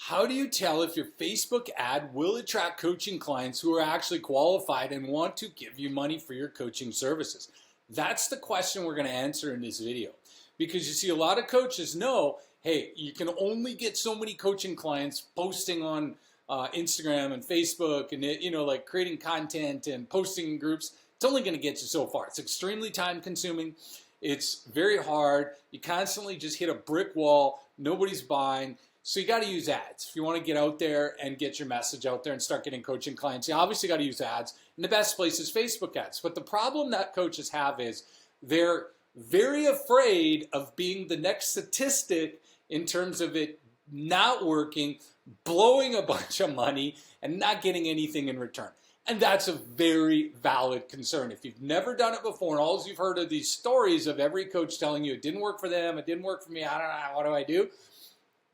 How do you tell if your Facebook ad will attract coaching clients who are actually qualified and want to give you money for your coaching services? That's the question we're going to answer in this video. Because you see, a lot of coaches know, hey, you can only get so many coaching clients posting on Instagram and Facebook and, like creating content and posting in groups. It's only going to get you so far. It's extremely time consuming. It's very hard. You constantly just hit a brick wall. Nobody's buying. So you got to use ads. If you want to get out there and get your message out there and start getting coaching clients, you obviously got to use ads. And the best place is Facebook ads. But the problem that coaches have is they're very afraid of being the next statistic in terms of it not working, blowing a bunch of money, and not getting anything in return. And that's a very valid concern. If you've never done it before, and all you've heard are these stories of every coach telling you it didn't work for them, it didn't work for me, I don't know, what do I do?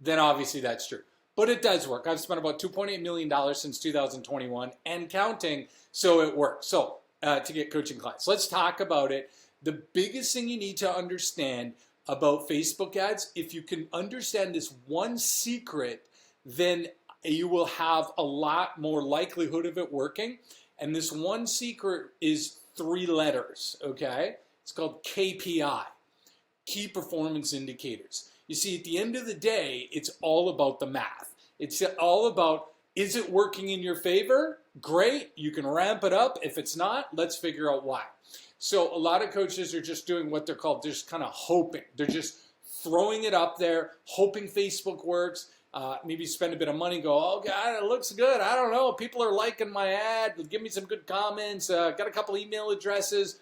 Then obviously that's true. But it does work. I've spent about $2.8 million since 2021 and counting, so it works. So to get coaching clients, let's talk about it. The biggest thing you need to understand about Facebook ads, if you can understand this one secret, then you will have a lot more likelihood of it working. And this one secret is 3 letters, okay? It's called KPI, Key Performance Indicators. You see, at the end of the day, it's all about the math. It's all about, is it working in your favor? Great, you can ramp it up. If it's not, let's figure out why. So a lot of coaches are just doing what they're called, just kind of hoping. They're just throwing it up there, hoping Facebook works. Maybe spend a bit of money, go, oh God, it looks good. I don't know, people are liking my ad. Give me some good comments. Got a couple email addresses.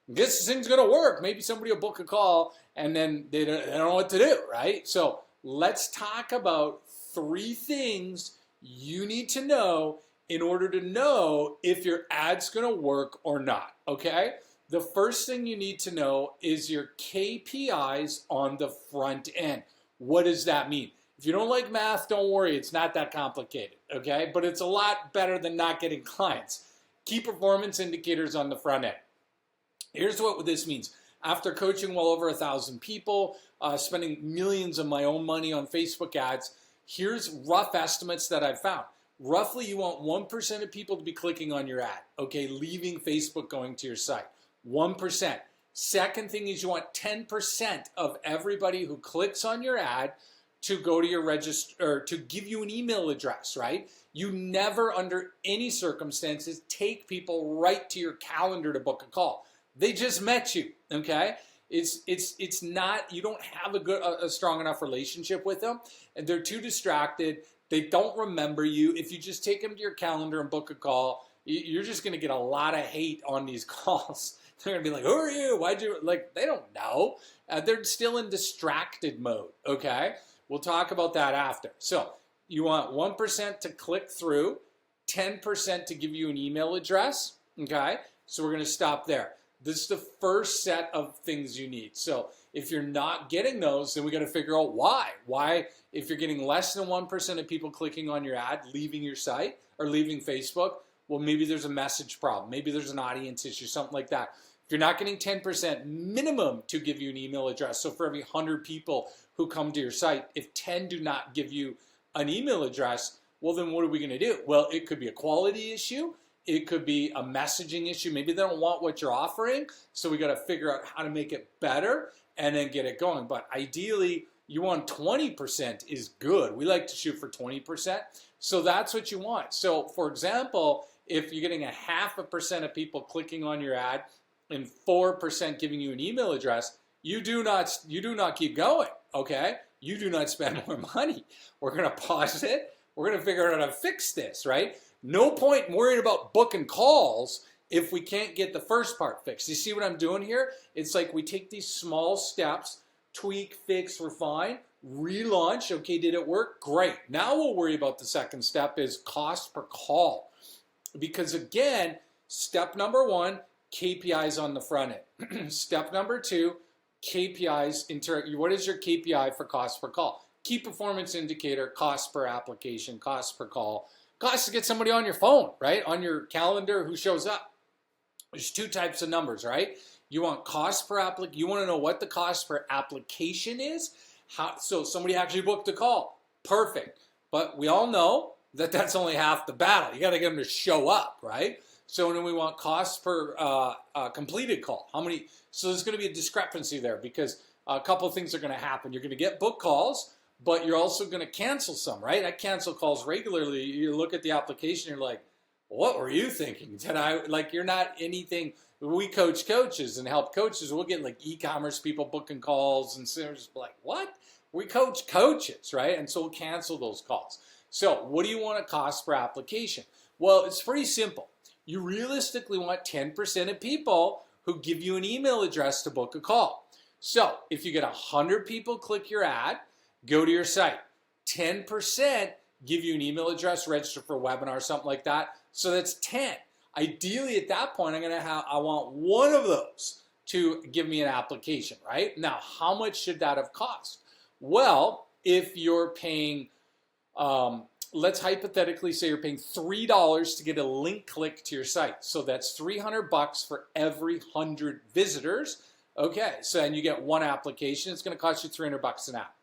This thing's gonna work. Maybe somebody will book a call and then they don't know what to do, right? So let's talk about 3 things you need to know in order to know if your ad's gonna work or not, okay? The first thing you need to know is your KPIs on the front end. What does that mean? If you don't like math, don't worry, it's not that complicated, okay? But it's a lot better than not getting clients. Key performance indicators on the front end. Here's what this means. After coaching well over 1,000 people, spending millions of my own money on Facebook ads, here's rough estimates that I've found. Roughly, you want 1% of people to be clicking on your ad, okay, leaving Facebook, going to your site. 1%. Second thing is you want 10% of everybody who clicks on your ad to go to your register, or to give you an email address, right? You never, under any circumstances, take people right to your calendar to book a call. They just met you, okay? It's not, you don't have a strong enough relationship with them, and they're too distracted. They don't remember you. If you just take them to your calendar and book a call, you're just gonna get a lot of hate on these calls. They're gonna be like, who are you? Why'd you, like, they don't know. They're still in distracted mode, okay? We'll talk about that after. So you want 1% to click through, 10% to give you an email address, okay? So we're gonna stop there. This is the first set of things you need. So if you're not getting those, then we got to figure out why. Why, if you're getting less than 1% of people clicking on your ad, leaving your site or leaving Facebook, well, maybe there's a message problem. Maybe there's an audience issue, something like that. If you're not getting 10% minimum to give you an email address, so for every 100 people who come to your site, if 10 do not give you an email address, well, then what are we going to do? Well, it could be a quality issue. It could be a messaging issue. Maybe they don't want what you're offering, so we got to figure out how to make it better and then get it going. But ideally, you want 20% is good. We like to shoot for 20%, so that's what you want. So, for example, if you're getting 0.5% of people clicking on your ad and 4% giving you an email address, you do not keep going. Okay, you do not spend more money. We're gonna pause it. We're gonna figure out how to fix this, right? No point in worrying about booking calls if we can't get the first part fixed. You see what I'm doing here? It's like we take these small steps, tweak, fix, refine, relaunch. Okay, did it work? Great. Now we'll worry about the second step, is cost per call. Because again, step number 1, KPIs on the front end. Step number 2, KPIs, what is your KPI for cost per call? Key performance indicator, cost per application, cost per call. Cost to get somebody on your phone, right? On your calendar who shows up. There's 2 types of numbers, right? You want cost per application. You want to know what the cost per application is. So somebody actually booked a call. Perfect. But we all know that that's only half the battle. You got to get them to show up, right? So then we want cost per completed call. How many? So there's going to be a discrepancy there because a couple of things are going to happen. You're going to get book calls, but you're also going to cancel some, right? I cancel calls regularly. You look at the application, you're like, what were you thinking? You're not anything. We coach coaches and help coaches. We'll get like e-commerce people booking calls and so just like, what? We coach coaches, right? And so we'll cancel those calls. So what do you want to cost per application? Well, it's pretty simple. You realistically want 10% of people who give you an email address to book a call. So if you get 100 people click your ad, go to your site, 10% give you an email address, register for a webinar, something like that. So that's 10. Ideally at that point, I want one of those to give me an application, right? Now, how much should that have cost? Well, if you're paying, let's hypothetically say you're paying $3 to get a link click to your site. So that's $300 for every 100 visitors. Okay, so and you get one application, it's going to cost you $300 an app.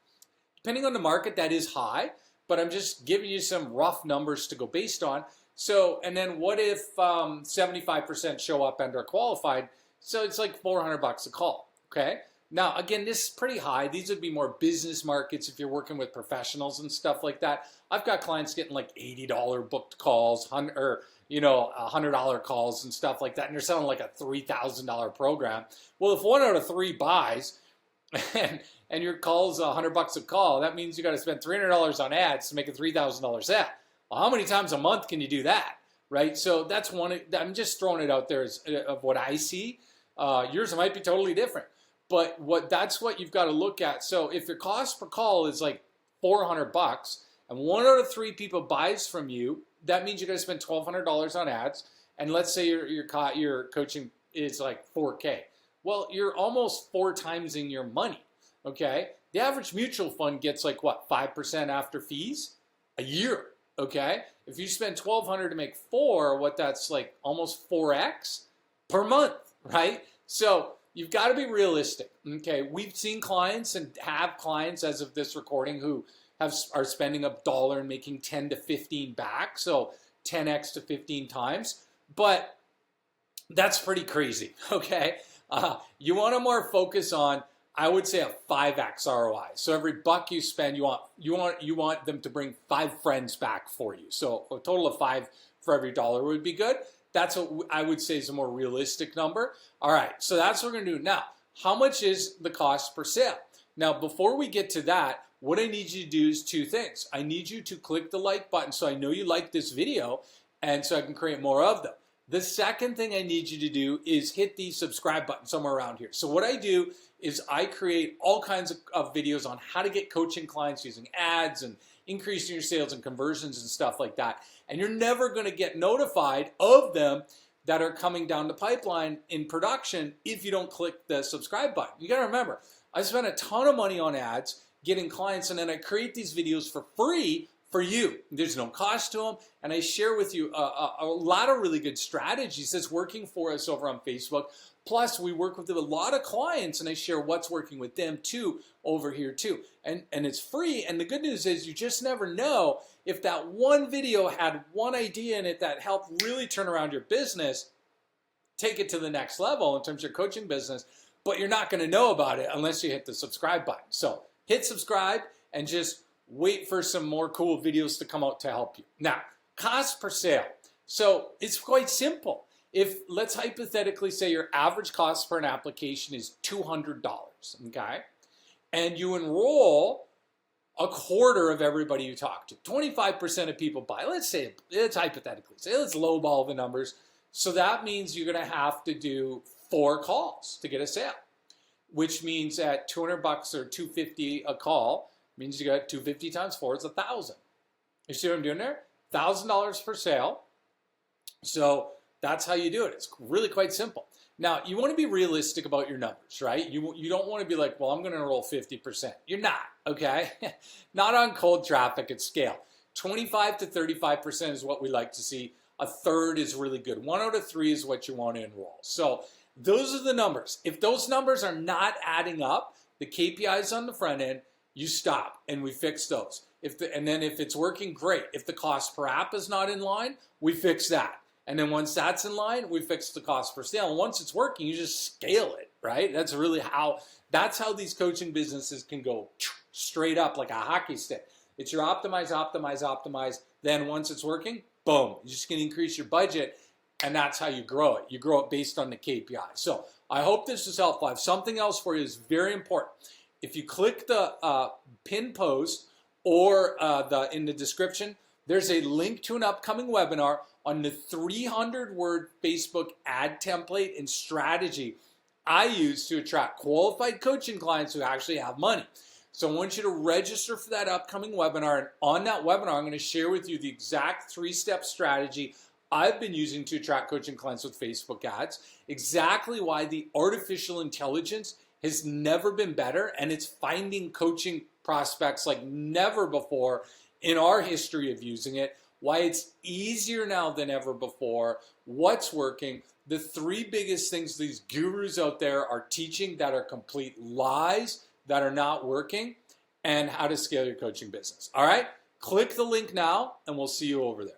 Depending on the market, that is high, but I'm just giving you some rough numbers to go based on. So, and then what if 75% show up and are qualified? So it's like $400 a call, okay? Now, again, this is pretty high. These would be more business markets if you're working with professionals and stuff like that. I've got clients getting like $80 booked calls, or $100 calls and stuff like that, and they're selling like a $3,000 program. Well, if 1 out of 3 buys, and your call's $100 a call, that means you got to spend $300 on ads to make a $3,000 sale. Well, how many times a month can you do that, right? So that's one. I'm just throwing it out there of what I see. Yours might be totally different, but that's what you've got to look at. So if your cost per call is like $400, and 1 out of 3 people buys from you, that means you're going to spend $1,200 on ads. And let's say your coaching is like $4K. Well, you're almost 4 times in your money. Okay, the average mutual fund gets like what, 5% after fees a year. Okay, if you spend $1,200 to make 4, what that's like almost 4x per month, right? So you've got to be realistic. Okay, we've seen clients and have clients as of this recording who are spending $1 and making 10 to 15 back, so 10x to 15 times. But that's pretty crazy. Okay, you want to more focus on, I would say, a 5x ROI. So every buck you spend, you want them to bring 5 friends back for you. So a total of 5 for every $1 would be good. That's what I would say is a more realistic number. All right, so that's what we're gonna do. Now, how much is the cost per sale? Now, before we get to that, what I need you to do is 2 things. I need you to click the like button so I know you like this video and so I can create more of them. The second thing I need you to do is hit the subscribe button somewhere around here. So what I do is I create all kinds of videos on how to get coaching clients using ads and increasing your sales and conversions and stuff like that. And you're never going to get notified of them that are coming down the pipeline in production if you don't click the subscribe button. You got to remember, I spend a ton of money on ads getting clients, and then I create these videos for free for you. There's no cost to them, and I share with you a lot of really good strategies that's working for us over on Facebook. Plus, we work with a lot of clients, and I share what's working with them too over here too. And it's free, and the good news is you just never know if that one video had one idea in it that helped really turn around your business, take it to the next level in terms of your coaching business, but you're not going to know about it unless you hit the subscribe button. So hit subscribe and just wait for some more cool videos to come out to help you. Now, cost per sale. So it's quite simple. If, let's hypothetically say your average cost for an application is $200, okay? And you enroll a quarter of everybody you talk to. 25% of people buy. Let's hypothetically say, let's lowball the numbers. So that means you're gonna have to do 4 calls to get a sale, which means at $200 or $250 a call, means you got 250 times 4 is 1,000. You see what I'm doing there? $1,000 per sale. So that's how you do it. It's really quite simple. Now, you want to be realistic about your numbers, right? You don't want to be like, well, I'm going to enroll 50%. You're not, okay? Not on cold traffic at scale. 25 to 35% is what we like to see. A third is really good. 1 out of 3 is what you want to enroll. So those are the numbers. If those numbers are not adding up, the KPIs on the front end, you stop, and we fix those. And then if it's working, great. If the cost per app is not in line, we fix that. And then once that's in line, we fix the cost per sale. And once it's working, you just scale it, right? That's how these coaching businesses can go straight up like a hockey stick. It's your optimize, optimize, optimize. Then once it's working, boom, you're just going to increase your budget. And that's how you grow it. You grow it based on the KPI. So I hope this was helpful. I have something else for you that's very important. If you click the pin post or in the description, there's a link to an upcoming webinar on the 300-word Facebook ad template and strategy I use to attract qualified coaching clients who actually have money. So I want you to register for that upcoming webinar. And on that webinar, I'm going to share with you the exact 3-step strategy I've been using to attract coaching clients with Facebook ads, exactly why the artificial intelligence has never been better, and it's finding coaching prospects like never before in our history of using it, why it's easier now than ever before, what's working, the 3 biggest things these gurus out there are teaching that are complete lies, that are not working, and how to scale your coaching business. All right? Click the link now, and we'll see you over there.